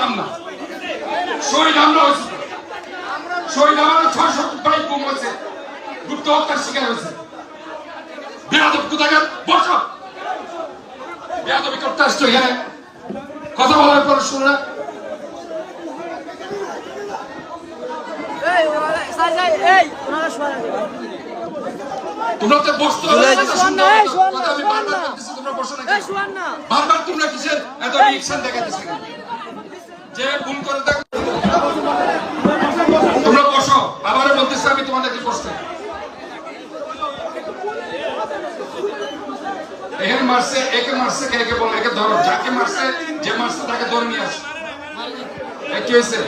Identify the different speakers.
Speaker 1: হইতাম না। শহীদ আমরা হয়েছি, শহীদ আমাদের 600 ভাই গুম হয়েছে, গুপ্ত হত্যার শিকার হয়েছে। বেয়াদব কোথাকার বসো, বেয়াদবি করতে আসছো এখানে, কথা বলার পর শুনে না। তোমরা তো বসতে হবে, তোমরা বসো না, বারবার তোমরা কিসের এত রিঅ্যাকশন দেখাতেছ? যে ভুল করে দেখ, তোমরা বসো, আবারও বলতেছি আমি তোমাদেরকে বসতে। এখানে মারছে, একে মারছে, কে বলে একে ধরো, যাকে মারছে, যে মারছে তাকে ধরে নিয়ে আসো। কি হয়েছে?